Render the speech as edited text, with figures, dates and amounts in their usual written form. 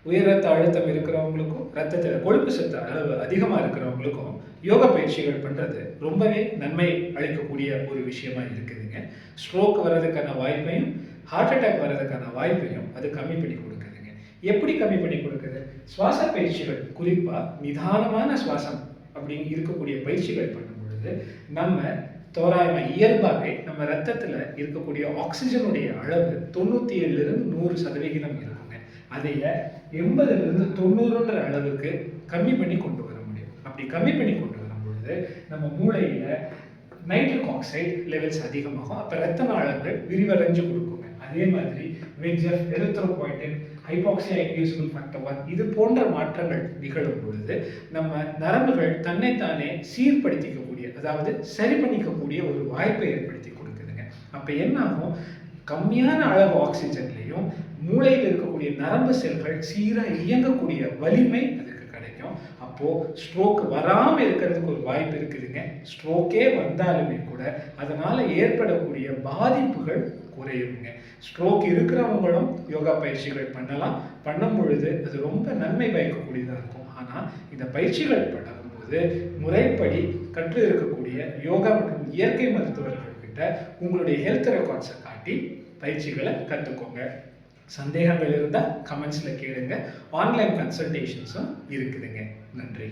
உயர் ரத்த அழுத்தம் இருக்கிறவங்களுக்கும் ரத்தத்தில் கொழுப்பு சத்து அளவு அதிகமாக இருக்கிறவங்களுக்கும் யோகா பயிற்சிகள் பண்ணுறது ரொம்பவே நன்மை அளிக்கக்கூடிய ஒரு விஷயமா இருக்குதுங்க. ஸ்ட்ரோக் வர்றதுக்கான வாய்ப்பையும் ஹார்ட் அட்டாக் வர்றதுக்கான வாய்ப்பையும் அது கம்மி பண்ணி கொடுக்குதுங்க. எப்படி கம்மி பண்ணி கொடுக்குது? சுவாச பயிற்சிகள், குறிப்பாக நிதானமான சுவாசம் அப்படி இருக்கக்கூடிய பயிற்சிகள் பண்ணும் பொழுது நம்ம தோராயமாக இயல்பாகவே நம்ம ரத்தத்தில் இருக்கக்கூடிய ஆக்சிஜனுடைய அளவு 97லிருந்து 100% இருக்குங்க. அதைய 80லிருந்து 90ன்ற அளவுக்கு கம்மி பண்ணி கொண்டு வர முடியும். அப்படி கம்மி பண்ணி கொண்டு வரும் பொழுது நம்ம மூளையில் நைட்ரிக் ஆக்சைடு லெவல்ஸ் அதிகமாகும். அப்போ ரத்த நாளங்கள் விரிவடைஞ்சு கொடுக்குங்க. அதே மாதிரி VEGF, எரித்ரோபாய்டின், ஹைபாக்சியா இன்டியூசிபிள் ஃபேக்டர் 1 இது போன்ற மாற்றங்கள் நிகழும் பொழுது நம்ம நரம்புகள் தன்னைத்தானே சீர்படுத்திக்கக்கூடிய, அதாவது சரி பண்ணிக்கக்கூடிய ஒரு வாய்ப்பை ஏற்படுத்தி கொடுக்குதுங்க. அப்போ என்ன ஆகும்? கம்மியான அளவு ஆக்சிஜன்லையும் மூளையில் இருக்கக்கூடிய நரம்பு செல்கள் சீராக இயங்கக்கூடிய வலிமை அதுக்கு கிடைக்கும். அப்போது ஸ்ட்ரோக் வராமல் இருக்கிறதுக்கு ஒரு வாய்ப்பு இருக்குதுங்க. ஸ்ட்ரோக்கே வந்தாலுமே கூட அதனால் ஏற்படக்கூடிய பாதிப்புகள் குறையுங்க. ஸ்ட்ரோக் இருக்கிறவங்களும் யோகா பயிற்சிகள் பண்ணலாம். பண்ணும் பொழுது அது ரொம்ப நன்மை பயக்கக்கூடியதாக இருக்கும். ஆனால் இந்த பயிற்சிகள் பண்ணும்போது முறைப்படி கற்று இருக்கக்கூடிய யோகா மற்றும் இயற்கை மருத்துவர்கள்கிட்ட உங்களுடைய ஹெல்த் ரெக்கார்ட்ஸை காட்டி பயிற்சிகளை கற்றுக்கோங்க. சந்தேகங்கள் இருந்தால் கமெண்ட்ஸில் கேளுங்க. ஆன்லைன் கன்சல்டேஷன்ஸும் இருக்குதுங்க. நன்றி.